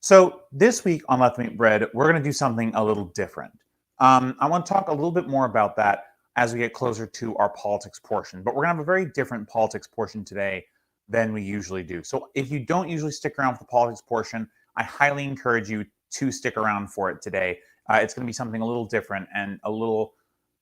So this week on Let's Make Bread, we're going to do something a little different. I want to talk a little bit more about that as we get closer to our politics portion. But we're going to have a very different politics portion today than we usually do. So if you don't usually stick around for the politics portion, I highly encourage you to stick around for it today. It's going to be something a little different and a little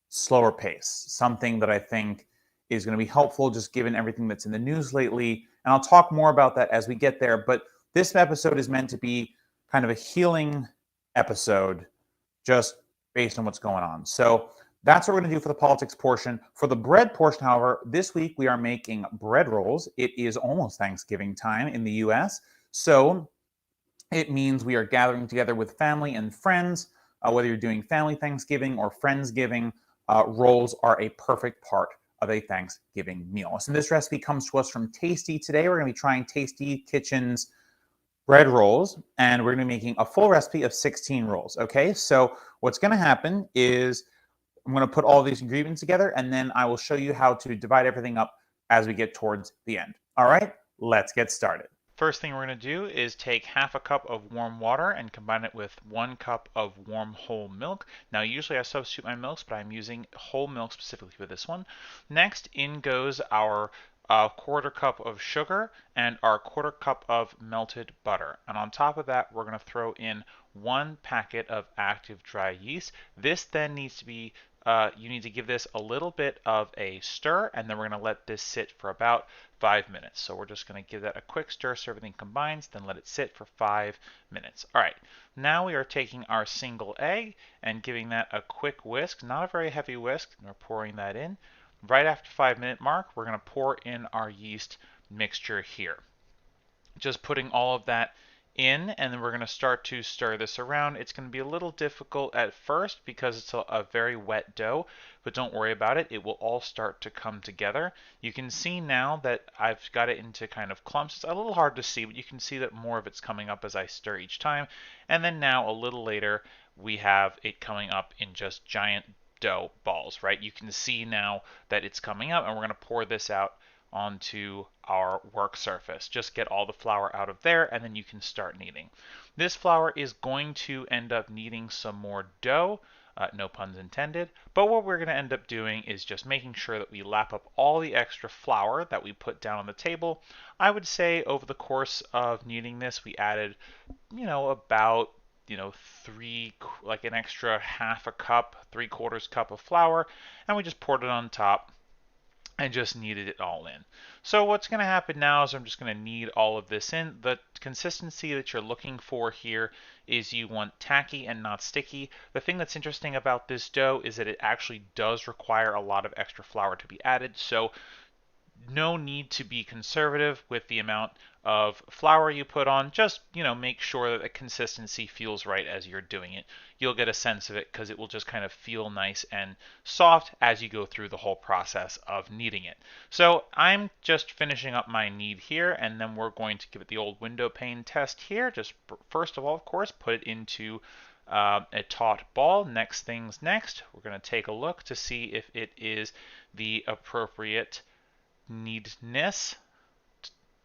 slower pace, something that I think is going to be helpful just given everything that's in the news lately. And I'll talk more about that as we get there. But this episode is meant to be kind of a healing episode just based on what's going on. So that's what we're going to do for the politics portion. For the bread portion, however, this week we are making bread rolls. It is almost Thanksgiving time in the US. So it means we are gathering together with family and friends. Whether you're doing family Thanksgiving or Friendsgiving, rolls are a perfect part of a Thanksgiving meal. So this recipe comes to us from Tasty today. We're going to be trying Tasty Kitchen's bread rolls, and we're going to be making a full recipe of 16 rolls. Okay, so what's going to happen is I'm going to put all these ingredients together, and then I will show you how to divide everything up as we get towards the end. All right, let's get started. First thing we're going to do is take half a cup of warm water and combine it with 1 cup of warm whole milk. Now usually I substitute my milks, but I'm using whole milk specifically for this one. Next in goes our quarter cup of sugar and our quarter cup of melted butter. And on top of that, we're going to throw in 1 packet of active dry yeast. This then needs to be you need to give this a little bit of a stir, and then we're going to let this sit for about 5 minutes. So we're just going to give that a quick stir so everything combines, then let it sit for 5 minutes. All right, now we are taking our single egg and giving that a quick whisk, not a very heavy whisk, and we're pouring that in. Right after 5 minute mark, we're going to pour in our yeast mixture here. Just putting all of that in, and then we're going to start to stir this around. It's going to be a little difficult at first because it's a very wet dough, but don't worry about it. It will all start to come together. You can see now that I've got it into kind of clumps. It's a little hard to see, but you can see that more of it's coming up as I stir each time. And then now a little later, we have it coming up in just giant dough balls, right? You can see now that it's coming up, and we're going to pour this out onto our work surface. Just get all the flour out of there, and then you can start kneading. This flour is going to end up needing some more dough, no puns intended, but what we're going to end up doing is just making sure that we lap up all the extra flour that we put down on the table. I would say over the course of kneading this, we added, about three, like an extra half a cup, 3/4 cup of flour, and we just poured it on top and just kneaded it all in. So what's going to happen now is I'm just going to knead all of this in. The consistency that you're looking for here is you want tacky and not sticky. The thing that's interesting about this dough is that it actually does require a lot of extra flour to be added. So no need to be conservative with the amount of flour you put on. Just, make sure that the consistency feels right as you're doing it. You'll get a sense of it because it will just kind of feel nice and soft as you go through the whole process of kneading it. So I'm just finishing up my knead here, and then we're going to give it the old window pane test here. Just first of all, of course, put it into a taut ball. Next things next, we're going to take a look to see if it is the appropriate needness,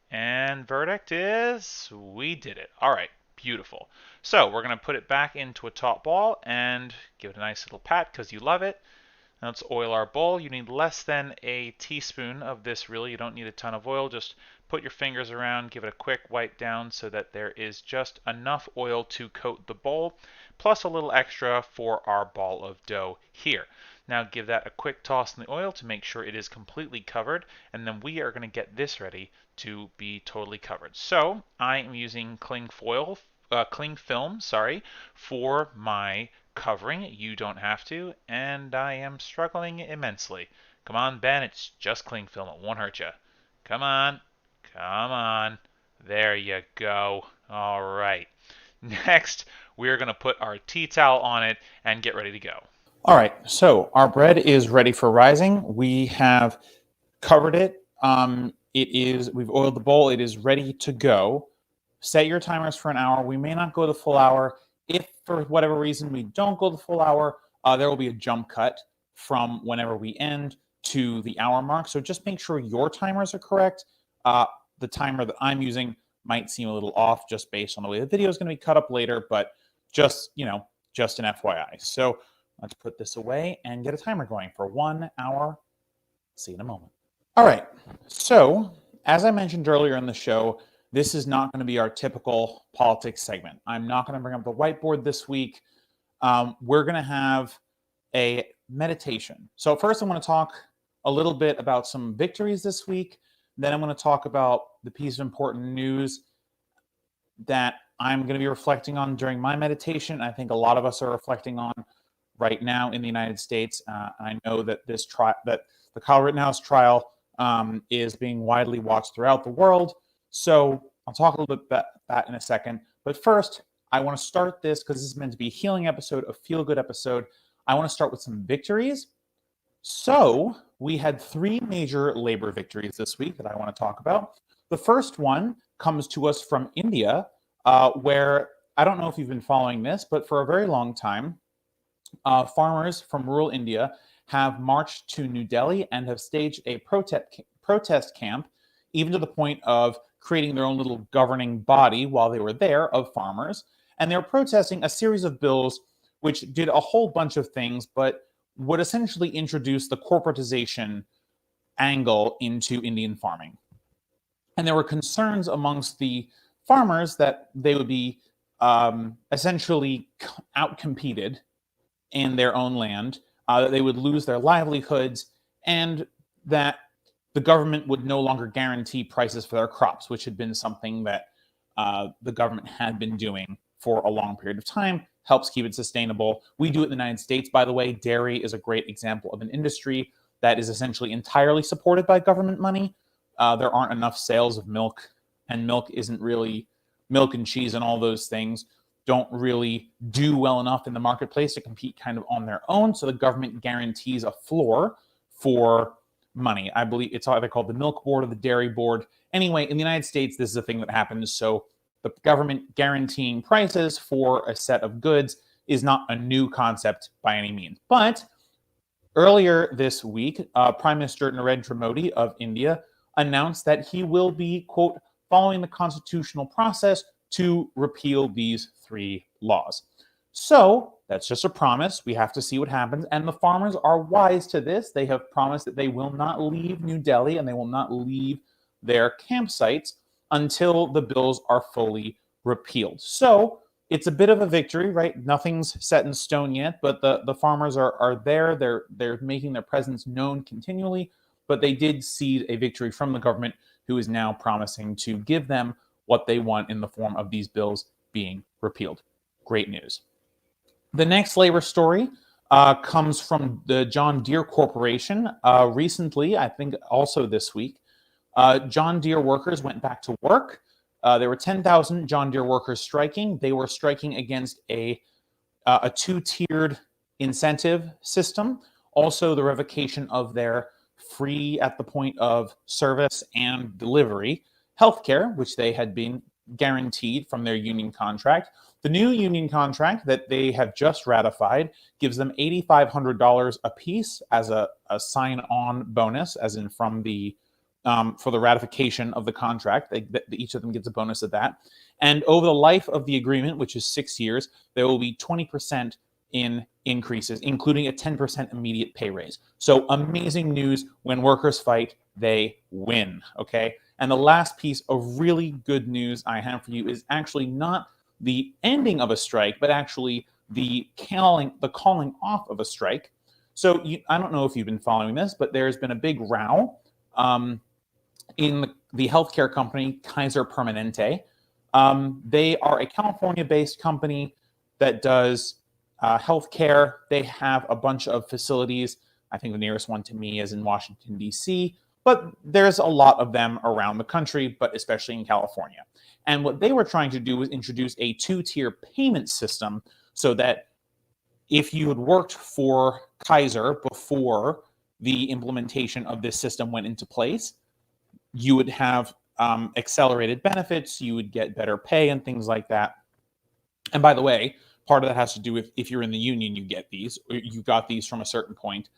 and verdict is we did it. All right, beautiful. So we're going to put it back into a taut ball and give it a nice little pat because you love it. Now let's oil our bowl. You need less than a teaspoon of this, really. You don't need a ton of oil. Just put your fingers around, give it a quick wipe down so that there is just enough oil to coat the bowl, plus a little extra for our ball of dough here. Now give that a quick toss in the oil to make sure it is completely covered, and then we are going to get this ready to be totally covered. So I am using cling film, for my covering. You don't have to, and I am struggling immensely. Come on, Ben, it's just cling film. It won't hurt you. Come on. Come on. There you go. All right. Next, we're going to put our tea towel on it and get ready to go. All right, so our bread is ready for rising. We have covered it. We've oiled the bowl. It is ready to go. Set your timers for an hour. We may not go the full hour. If for whatever reason we don't go the full hour, there will be a jump cut from whenever we end to the hour mark. So just make sure your timers are correct. The timer that I'm using might seem a little off just based on the way the video is going to be cut up later, but just, just an FYI. So let's put this away and get a timer going for 1 hour. See you in a moment. All right. So as I mentioned earlier in the show, this is not going to be our typical politics segment. I'm not going to bring up the whiteboard this week. We're going to have a meditation. So first I want to talk a little bit about some victories this week. Then I'm going to talk about the piece of important news that I'm going to be reflecting on during my meditation. I think a lot of us are reflecting on right now in the United States. I know that the Kyle Rittenhouse trial is being widely watched throughout the world. So I'll talk a little bit about that in a second. But first, I want to start this because this is meant to be a healing episode, a feel-good episode. I want to start with some victories. So we had 3 major labor victories this week that I want to talk about. The first one comes to us from India, where I don't know if you've been following this, but for a very long time, farmers from rural India have marched to New Delhi and have staged a protest camp, even to the point of creating their own little governing body while they were there of farmers. And they're protesting a series of bills which did a whole bunch of things, but would essentially introduce the corporatization angle into Indian farming. And there were concerns amongst the farmers that they would be essentially outcompeted in their own land, that they would lose their livelihoods, and that the government would no longer guarantee prices for their crops, which had been something that the government had been doing for a long period of time, helps keep it sustainable. We do it in the United States, by the way. Dairy is a great example of an industry that is essentially entirely supported by government money. There aren't enough sales of milk, and milk isn't really, milk and cheese and all those things don't really do well enough in the marketplace to compete kind of on their own. So the government guarantees a floor for money. I believe it's either called the milk board or the dairy board. Anyway, in the United States, this is a thing that happens. So the government guaranteeing prices for a set of goods is not a new concept by any means. But earlier this week, Prime Minister Narendra Modi of India announced that he will be, quote, following the constitutional process to repeal these 3 laws. So that's just a promise. We have to see what happens. And the farmers are wise to this. They have promised that they will not leave New Delhi and they will not leave their campsites until the bills are fully repealed. So it's a bit of a victory, right? Nothing's set in stone yet, but the farmers are there. They're making their presence known continually, but they did cede a victory from the government, who is now promising to give them what they want in the form of these bills being repealed. Great news. The next labor story comes from the John Deere Corporation. Recently, I think also this week, John Deere workers went back to work. There were 10,000 John Deere workers striking. They were striking against a 2-tiered incentive system. Also, the revocation of their free at the point of service and delivery healthcare, which they had been guaranteed from their union contract. The new union contract that they have just ratified gives them $8,500 a piece as a sign-on bonus, as in from the for the ratification of the contract. Each of them gets a bonus of that. And over the life of the agreement, which is 6 years, there will be 20% in increases, including a 10% immediate pay raise. So amazing news. When workers fight, they win, okay? And the last piece of really good news I have for you is actually not the ending of a strike, but actually the calling off of a strike. So I don't know if you've been following this, but there's been a big row in the healthcare company Kaiser Permanente. They are a California-based company that does healthcare. They have a bunch of facilities. I think the nearest one to me is in Washington, D.C., but there's a lot of them around the country, but especially in California. And what they were trying to do was introduce a 2-tier payment system so that if you had worked for Kaiser before the implementation of this system went into place, you would have accelerated benefits, you would get better pay and things like that. And by the way, part of that has to do with if you're in the union, you get these, or you got these from a certain point.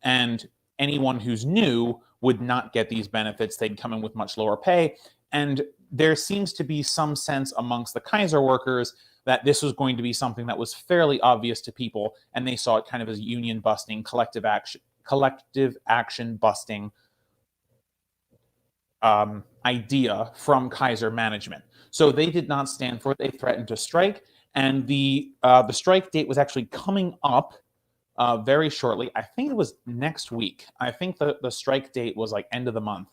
And anyone who's new would not get these benefits. They'd come in with much lower pay. And there seems to be some sense amongst the Kaiser workers that this was going to be something that was fairly obvious to people, and they saw it kind of as union busting, collective action busting idea from Kaiser management. So they did not stand for it. They threatened to strike, and the strike date was actually coming up very shortly. I think it was next week. I think the strike date was like end of the month.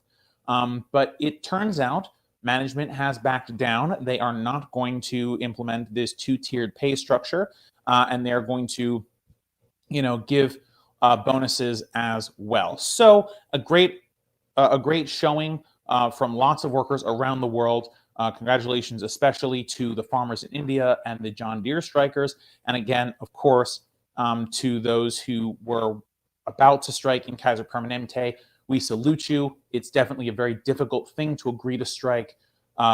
But it turns out management has backed down. They are not going to implement this two-tiered pay structure, and they are going to, give bonuses as well. So a great showing from lots of workers around the world. Congratulations, especially to the farmers in India and the John Deere strikers. And again, of course, to those who were about to strike in Kaiser Permanente, we salute you. It's definitely a very difficult thing to agree to strike.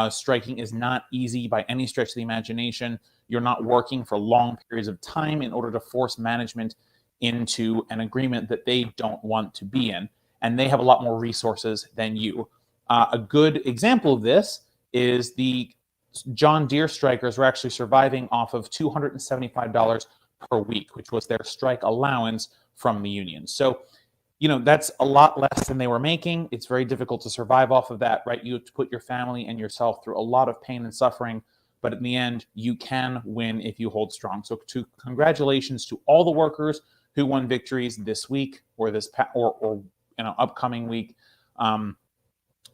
Striking is not easy by any stretch of the imagination. You're not working for long periods of time in order to force management into an agreement that they don't want to be in. And they have a lot more resources than you. A good example of this is the John Deere strikers were actually surviving off of $275 per week, which was their strike allowance from the union. So, that's a lot less than they were making. It's very difficult to survive off of that, right? You have to put your family and yourself through a lot of pain and suffering, but in the end, you can win if you hold strong. So, congratulations to all the workers who won victories this week or upcoming week.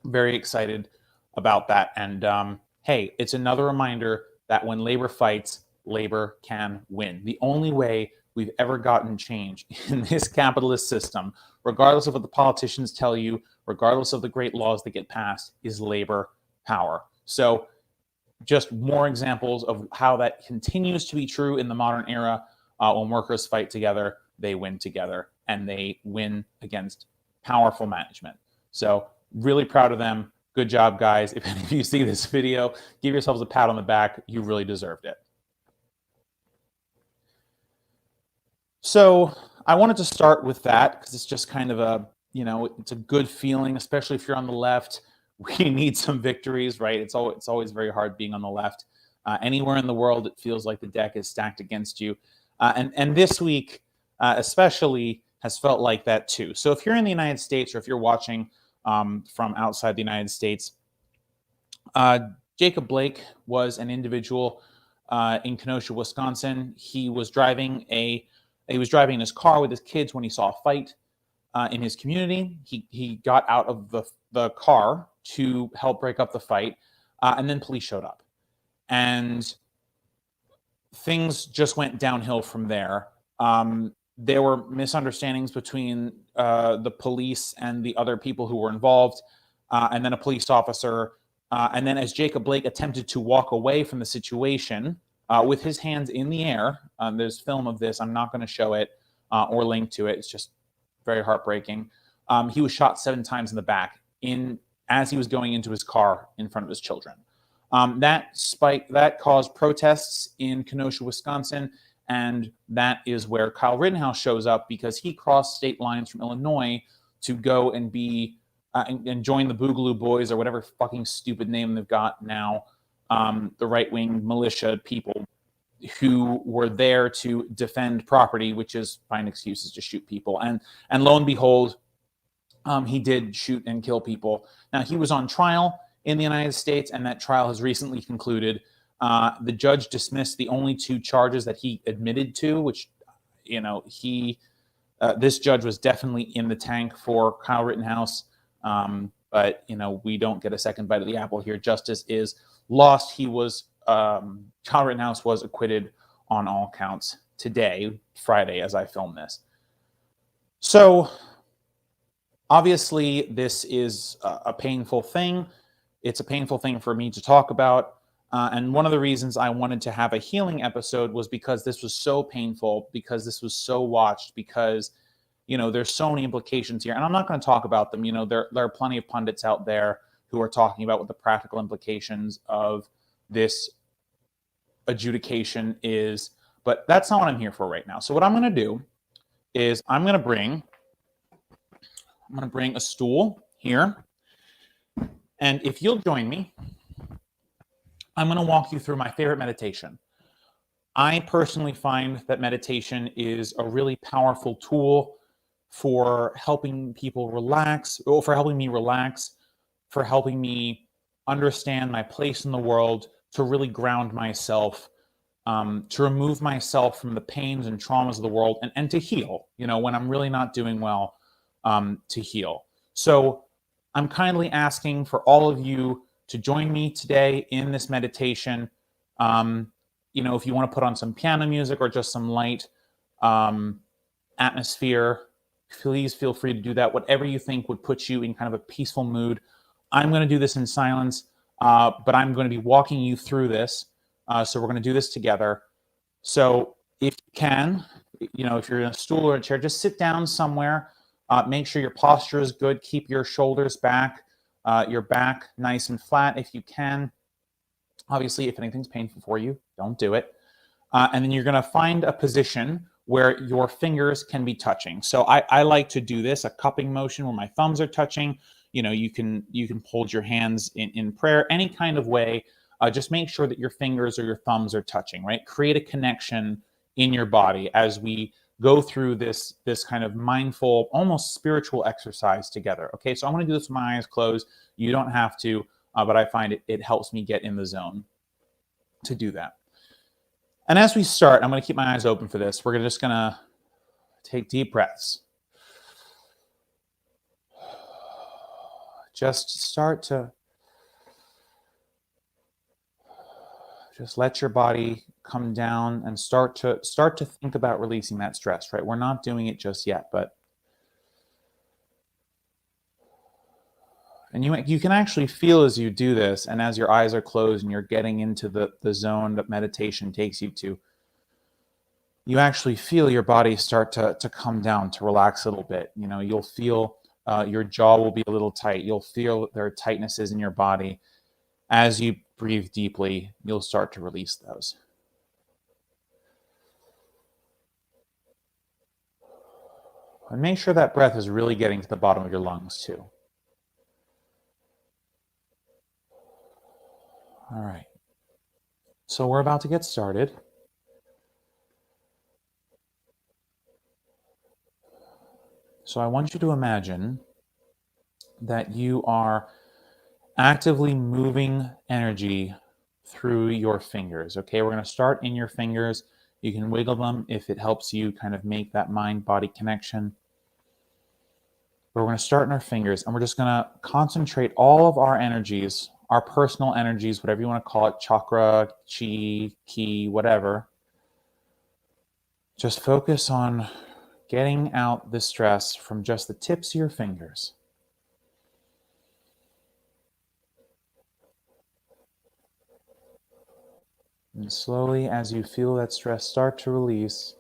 Very excited about that. And hey, it's another reminder that when labor fights, labor can win. The only way we've ever gotten change in this capitalist system, regardless of what the politicians tell you, regardless of the great laws that get passed, is labor power. So just more examples of how that continues to be true in the modern era. When workers fight together, they win together, and they win against powerful management. So really proud of them. Good job, guys. If any of you see this video, give yourselves a pat on the back. You really deserved it. So I wanted to start with that because it's just kind of it's a good feeling, especially if you're on the left. We need some victories, right? It's always very hard being on the left. Anywhere in the world, it feels like the deck is stacked against you. And this week, especially, has felt like that too. So if you're in the United States or if you're watching from outside the United States, Jacob Blake was an individual in Kenosha, Wisconsin. He was driving in his car with his kids when he saw a fight in his community. He got out of the car to help break up the fight, and then police showed up. And things just went downhill from there. There were misunderstandings between the police and the other people who were involved, and then a police officer. And then as Jacob Blake attempted to walk away from the situation with his hands in the air, there's film of this. I'm not going to show it or link to it. It's just very heartbreaking. He was shot 7 times in the back as he was going into his car in front of his children. That caused protests in Kenosha, Wisconsin, and that is where Kyle Rittenhouse shows up because he crossed state lines from Illinois to go and be and join the Boogaloo Boys or whatever fucking stupid name they've got now, the right-wing militia people who were there to defend property, which is find excuses to shoot people. And lo and behold, he did shoot and kill people. Now, he was on trial in the United States, and that trial has recently concluded. The judge dismissed the only 2 charges that he admitted to, which, this judge was definitely in the tank for Kyle Rittenhouse. But, we don't get a second bite of the apple here. Justice is lost. Kyle Rittenhouse was acquitted on all counts today, Friday, as I film this. So, obviously, this is a painful thing. It's a painful thing for me to talk about. And one of the reasons I wanted to have a healing episode was because this was so painful, because this was so watched, because, there's so many implications here. And I'm not going to talk about them. There are plenty of pundits out there who are talking about what the practical implications of this adjudication is. But that's not what I'm here for right now. So what I'm going to do is I'm going to bring a stool here. And if you'll join me I'm going to walk you through my favorite meditation. I personally find that meditation is a really powerful tool for helping people relax, or for helping me relax, for helping me understand my place in the world, to really ground myself, to remove myself from the pains and traumas of the world, and to heal, when I'm really not doing well, to heal. So I'm kindly asking for all of you to join me today in this meditation. If you want to put on some piano music or just some light um, atmosphere, please feel free to do that. Whatever you think would put you in kind of a peaceful mood. I'm going to do this in silence, but I'm going to be walking you through this. So we're going to do this together. So if you can, if you're in a stool or a chair, just sit down somewhere. Make sure your posture is good. Keep your shoulders back, your back nice and flat if you can. Obviously, if anything's painful for you, don't do it. And then you're going to find a position where your fingers can be touching. So I like to do this, a cupping motion where my thumbs are touching. You can hold your hands in prayer, any kind of way. Just make sure that your fingers or your thumbs are touching, right? Create a connection in your body as we go through this kind of mindful, almost spiritual exercise together. Okay, so I'm going to do this with my eyes closed. You don't have to, but I find it helps me get in the zone to do that. And as we start, I'm going to keep my eyes open for this. We're just going to take deep breaths. Just start to just let your body come down and start to think about releasing that stress, right? We're not doing it just yet, but and you can actually feel as you do this, and as your eyes are closed and you're getting into the zone that meditation takes you to, you actually feel your body start to come down, to relax a little bit. You'll feel your jaw will be a little tight. You'll feel there are tightnesses in your body. As you breathe deeply, you'll start to release those. And make sure that breath is really getting to the bottom of your lungs too. All right. So we're about to get started. So I want you to imagine that you are actively moving energy through your fingers. Okay, we're going to start in your fingers. You can wiggle them if it helps you kind of make that mind-body connection. But we're going to start in our fingers, and we're just going to concentrate all of our energies, our personal energies, whatever you want to call it, chakra, chi, ki, whatever. Just focus on getting out the stress from just the tips of your fingers. And slowly, as you feel that stress start to release,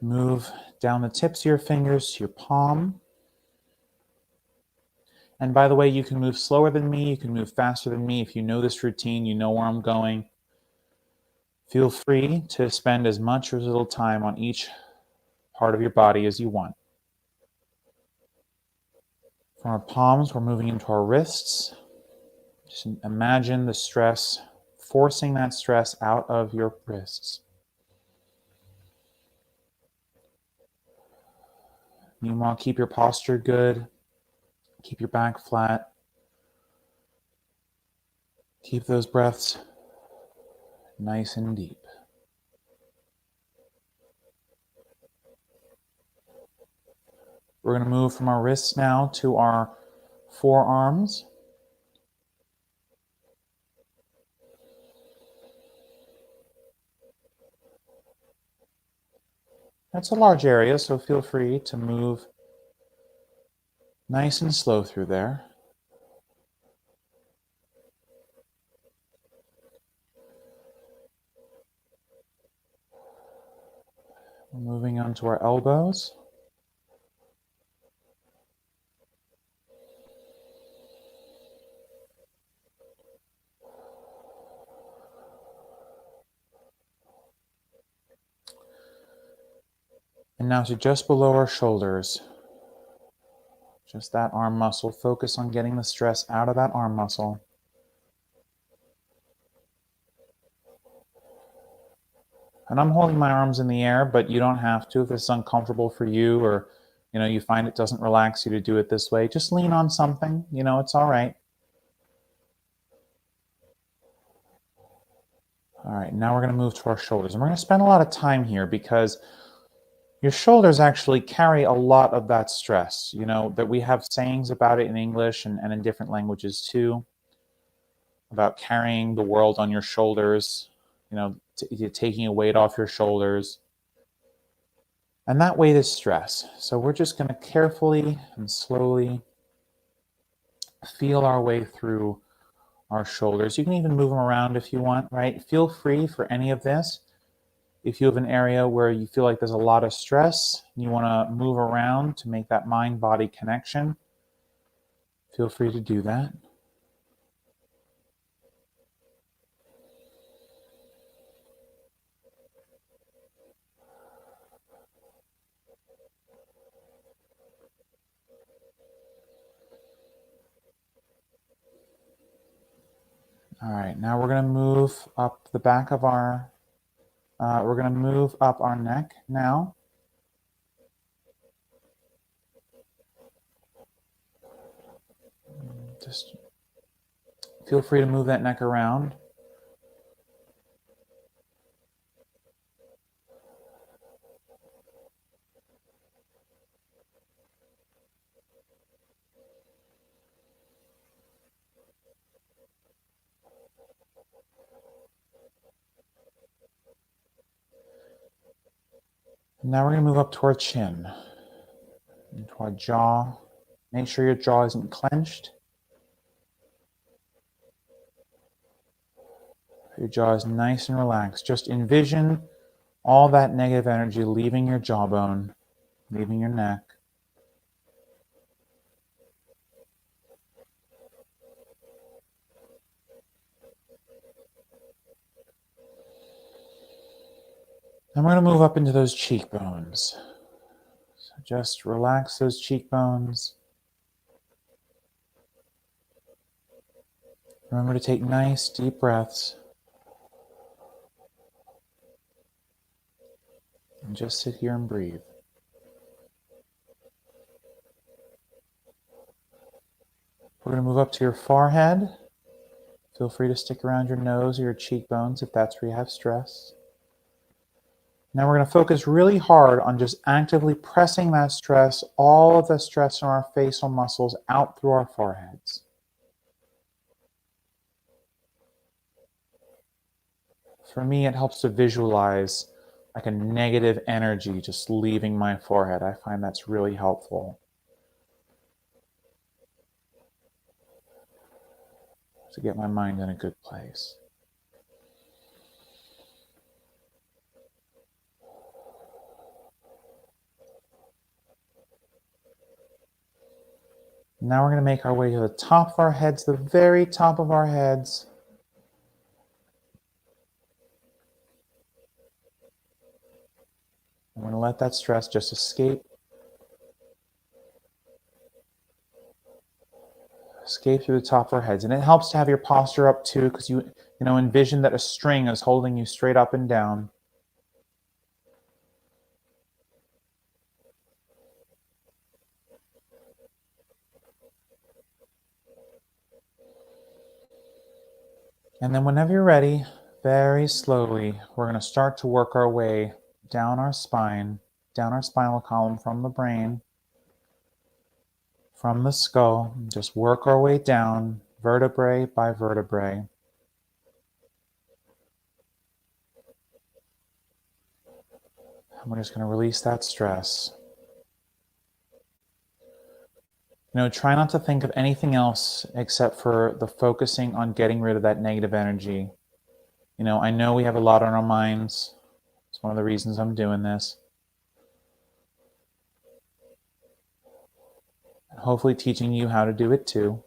move down the tips of your fingers to your palm. And by the way, you can move slower than me, you can move faster than me. If you know this routine, you know where I'm going. Feel free to spend as much or as little time on each part of your body as you want. From our palms, we're moving into our wrists. Just imagine the stress, forcing that stress out of your wrists. Meanwhile, keep your posture good. Keep your back flat. Keep those breaths nice and deep. We're going to move from our wrists now to our forearms. That's a large area, so feel free to move nice and slow through there. We're moving on to our elbows. And now to just below our shoulders. Just that arm muscle. Focus on getting the stress out of that arm muscle. And I'm holding my arms in the air, but you don't have to if it's uncomfortable for you, or you find it doesn't relax you to do it this way. Just lean on something, it's all right. All right, now we're going to move to our shoulders. And we're going to spend a lot of time here because your shoulders actually carry a lot of that stress. That we have sayings about it in English and in different languages too, about carrying the world on your shoulders, taking a weight off your shoulders. And that weight is stress. So we're just going to carefully and slowly feel our way through our shoulders. You can even move them around if you want, right? Feel free for any of this. If you have an area where you feel like there's a lot of stress and you want to move around to make that mind-body connection, feel free to do that. All right, now we're going to move up the back of we're going to move up our neck now. Just feel free to move that neck around. Now we're going to move up to our chin, into our jaw. Make sure your jaw isn't clenched. Your jaw is nice and relaxed. Just envision all that negative energy leaving your jawbone, leaving your neck. And we're going to move up into those cheekbones. So just relax those cheekbones. Remember to take nice, deep breaths. And just sit here and breathe. We're going to move up to your forehead. Feel free to stick around your nose or your cheekbones if that's where you have stress. Now we're going to focus really hard on just actively pressing that stress, all of the stress in our facial muscles out through our foreheads. For me, it helps to visualize like a negative energy just leaving my forehead. I find that's really helpful to get my mind in a good place. Now we're going to make our way to the top of our heads, the very top of our heads. I'm going to let that stress just escape through the top of our heads. And it helps to have your posture up too, because you envision that a string is holding you straight up and down. And then whenever you're ready, very slowly, we're going to start to work our way down our spine, down our spinal column from the brain, from the skull. Just work our way down, vertebrae by vertebrae. And we're just going to release that stress. Try not to think of anything else except for the focusing on getting rid of that negative energy. I know we have a lot on our minds. It's one of the reasons I'm doing this. And hopefully teaching you how to do it too.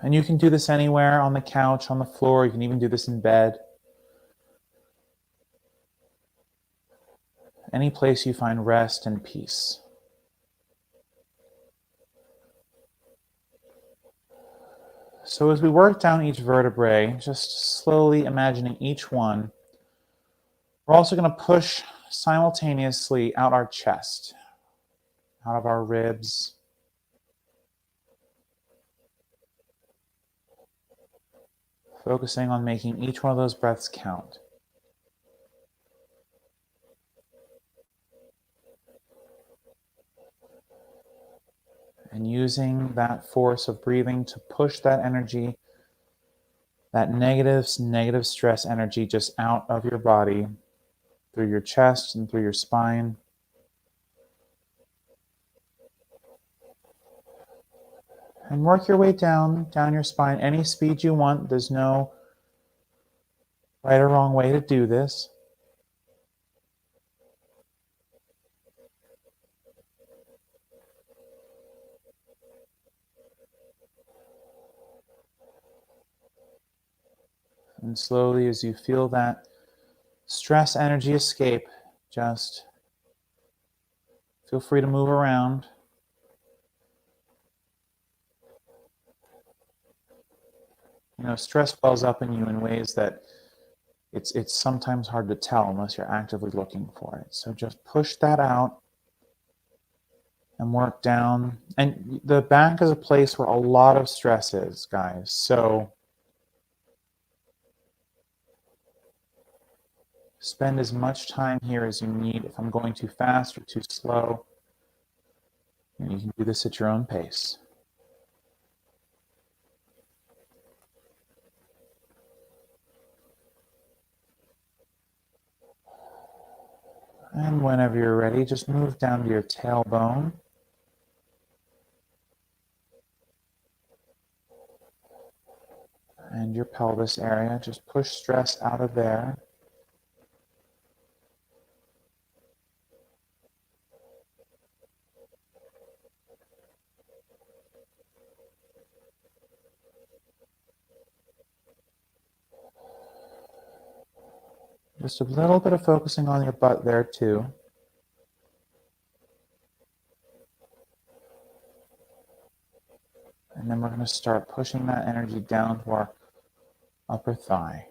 And you can do this anywhere, on the couch, on the floor. You can even do this in bed. Any place you find rest and peace. So as we work down each vertebrae, just slowly imagining each one, we're also going to push simultaneously out our chest, out of our ribs, focusing on making each one of those breaths count. And using that force of breathing to push that energy, that negative stress energy just out of your body, through your chest and through your spine. And work your way down your spine, any speed you want. There's no right or wrong way to do this. And slowly, as you feel that stress energy escape, just feel free to move around. You know, stress wells up in you in ways that it's sometimes hard to tell unless you're actively looking for it. So just push that out and work down. And the back is a place where a lot of stress is, guys. So spend as much time here as you need. If I'm going too fast or too slow, you can do this at your own pace. And whenever you're ready, just move down to your tailbone. And your pelvis area. Just push stress out of there. Just a little bit of focusing on your butt there too. And then we're going to start pushing that energy down to our upper thigh.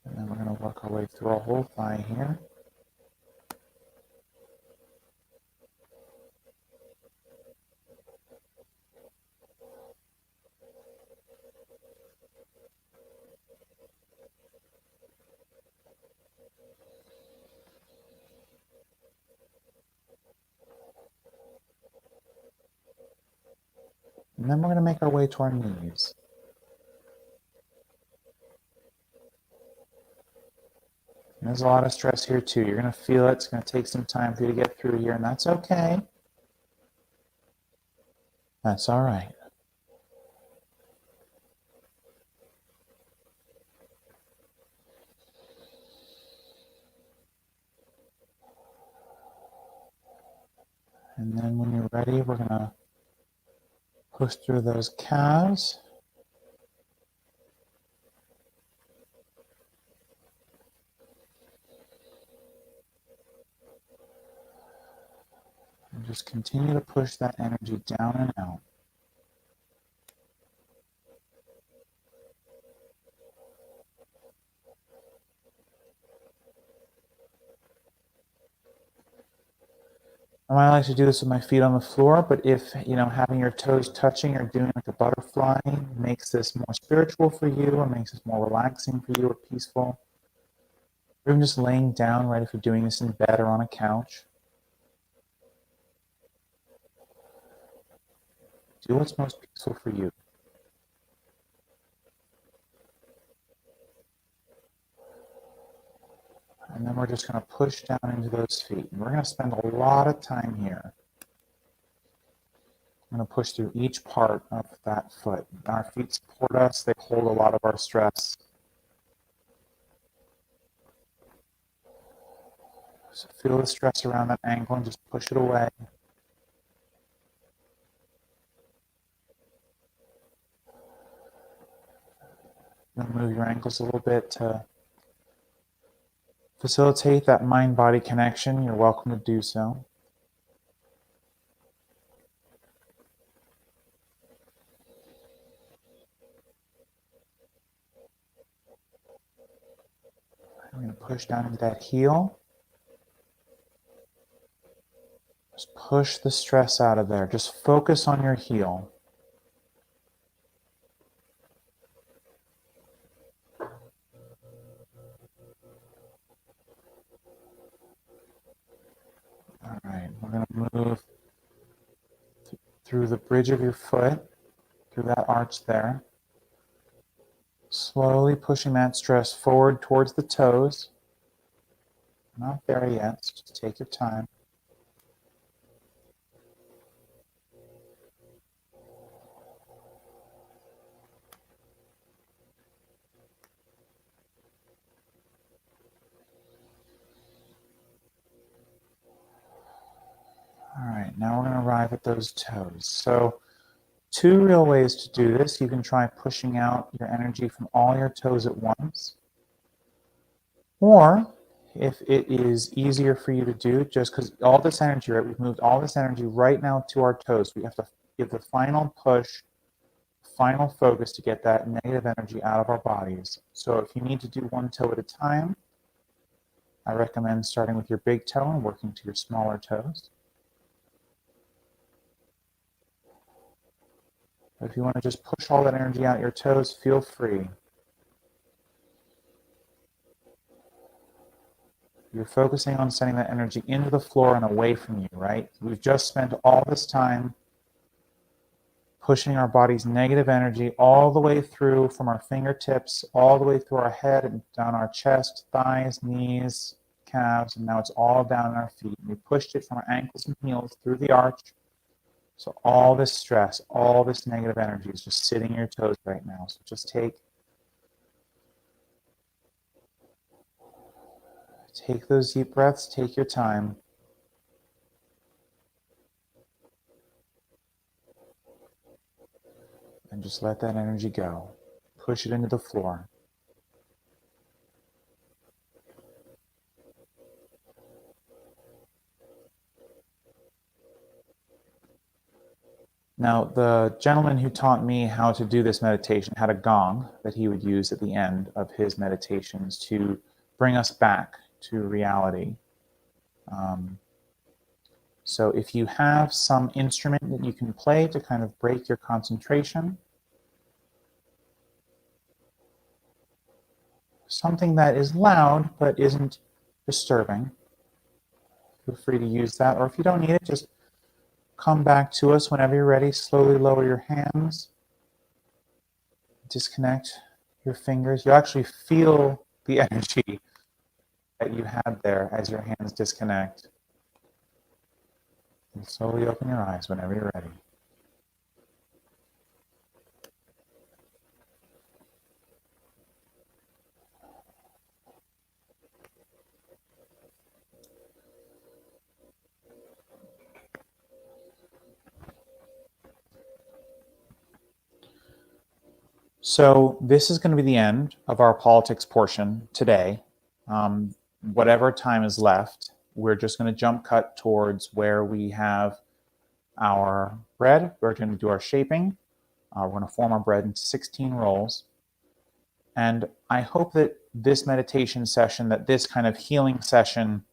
And then we're going to work our way through our whole thigh here. And then we're going to make our way to our knees. And there's a lot of stress here too. You're going to feel it. It's going to take some time for you to get through here, and that's okay. That's all right. And then when you're ready, we're going to push through those calves. And just continue to push that energy down and out. I like to do this with my feet on the floor, but if, having your toes touching or doing like a butterfly makes this more spiritual for you or makes this more relaxing for you or peaceful, or even just laying down, right, if you're doing this in bed or on a couch, do what's most peaceful for you. And then we're just going to push down into those feet. And we're going to spend a lot of time here. I'm going to push through each part of that foot. Our feet support us. They hold a lot of our stress. So feel the stress around that ankle and just push it away. Then move your ankles a little bit to facilitate that mind-body connection. You're welcome to do so. I'm going to push down into that heel. Just push the stress out of there. Just focus on your heel. All right, we're going to move through the bridge of your foot, through that arch there. Slowly pushing that stress forward towards the toes. Not there yet, so just take your time. All right, now we're going to arrive at those toes. So, two real ways to do this. You can try pushing out your energy from all your toes at once. Or, if it is easier for you to do, just because all this energy, right, we've moved all this energy right now to our toes. We have to give the final push, final focus to get that negative energy out of our bodies. So if you need to do one toe at a time, I recommend starting with your big toe and working to your smaller toes. If you want to just push all that energy out your toes, feel free. You're focusing on sending that energy into the floor and away from you, right? We've just spent all this time pushing our body's negative energy all the way through from our fingertips, all the way through our head and down our chest, thighs, knees, calves, and now it's all down our feet. We pushed it from our ankles and heels through the arch. So all this stress, all this negative energy is just sitting in your toes right now. So just take those deep breaths, take your time. And just let that energy go. Push it into the floor. Now, the gentleman who taught me how to do this meditation had a gong that he would use at the end of his meditations to bring us back to reality. So if you have some instrument that you can play to kind of break your concentration, something that is loud but isn't disturbing, feel free to use that. Or if you don't need it, just come back to us whenever you're ready. Slowly lower your hands. Disconnect your fingers. You actually feel the energy that you had there as your hands disconnect. And slowly open your eyes whenever you're ready. So this is going to be the end of our politics portion today. Whatever time is left, we're just going to jump cut towards where we have our bread. We're going to do our shaping. We're going to form our bread into 16 rolls. And I hope that this meditation session, that this kind of healing session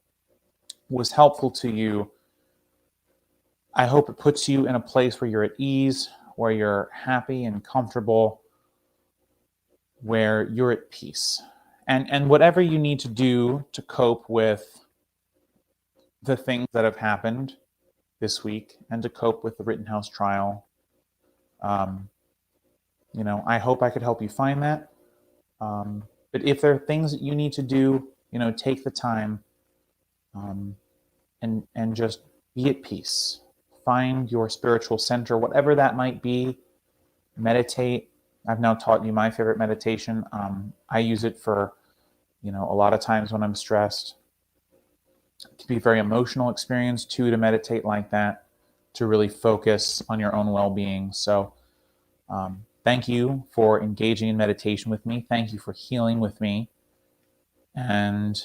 was helpful to you. I hope it puts you in a place where you're at ease, where you're happy and comfortable, where you're at peace. And whatever you need to do to cope with the things that have happened this week and to cope with the Rittenhouse trial, I hope I could help you find that. But if there are things that you need to do, take the time and just be at peace. Find your spiritual center, whatever that might be. Meditate. I've now taught you my favorite meditation. I use it for, a lot of times when I'm stressed. It can be a very emotional experience too to meditate like that, to really focus on your own well-being. So thank you for engaging in meditation with me. Thank you for healing with me. And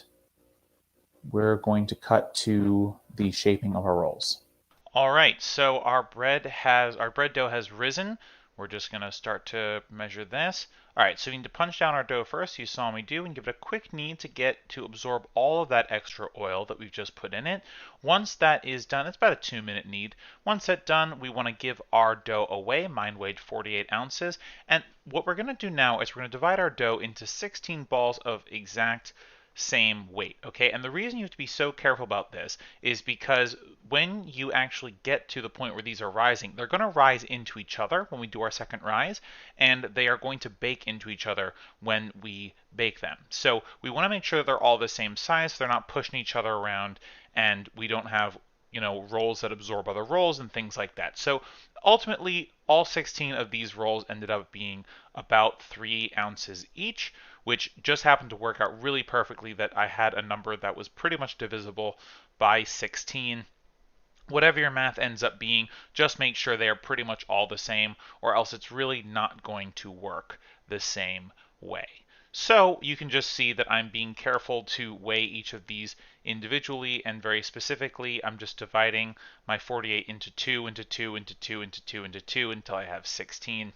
we're going to cut to the shaping of our rolls. All right, so our bread dough has risen. We're just going to start to measure this. All right, so we need to punch down our dough first. You saw me do, and give it a quick knead to get to absorb all of that extra oil that we've just put in it. Once that is done, it's about a 2-minute knead. Once that's done, we want to give our dough away. Mine weighed 48 ounces. And what we're going to do now is we're going to divide our dough into 16 balls of exact same weight, okay? And the reason you have to be so careful about this is because when you actually get to the point where these are rising, they're going to rise into each other when we do our second rise, and they are going to bake into each other when we bake them. So we want to make sure they're all the same size, so they're not pushing each other around, and we don't have rolls that absorb other rolls and things like that. So ultimately, all 16 of these rolls ended up being about 3 ounces each, which just happened to work out really perfectly that I had a number that was pretty much divisible by 16. Whatever your math ends up being, just make sure they are pretty much all the same, or else it's really not going to work the same way. So you can just see that I'm being careful to weigh each of these individually, and very specifically, I'm just dividing my 48 into 2, into 2, into 2, into 2, into 2, until I have 16.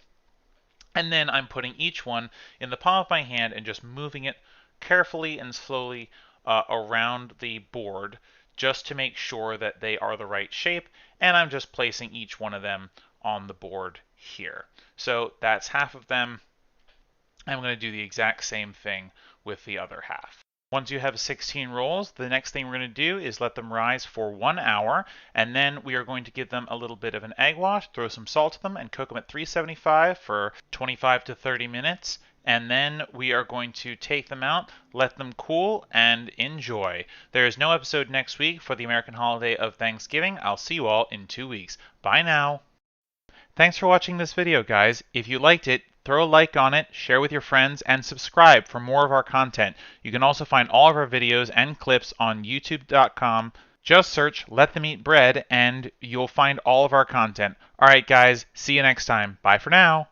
And then I'm putting each one in the palm of my hand and just moving it carefully and slowly around the board just to make sure that they are the right shape. And I'm just placing each one of them on the board here. So that's half of them. I'm going to do the exact same thing with the other half. Once you have 16 rolls, the next thing we're going to do is let them rise for 1 hour, and then we are going to give them a little bit of an egg wash, throw some salt to them, and cook them at 375 for 25 to 30 minutes. And then we are going to take them out, let them cool, and enjoy. There is no episode next week for the American holiday of Thanksgiving. I'll see you all in 2 weeks. Bye now. Thanks for watching this video, guys. If you liked it, throw a like on it, share with your friends, and subscribe for more of our content. You can also find all of our videos and clips on youtube.com. Just search Let Them Eat Bread and you'll find all of our content. Alright guys, see you next time. Bye for now.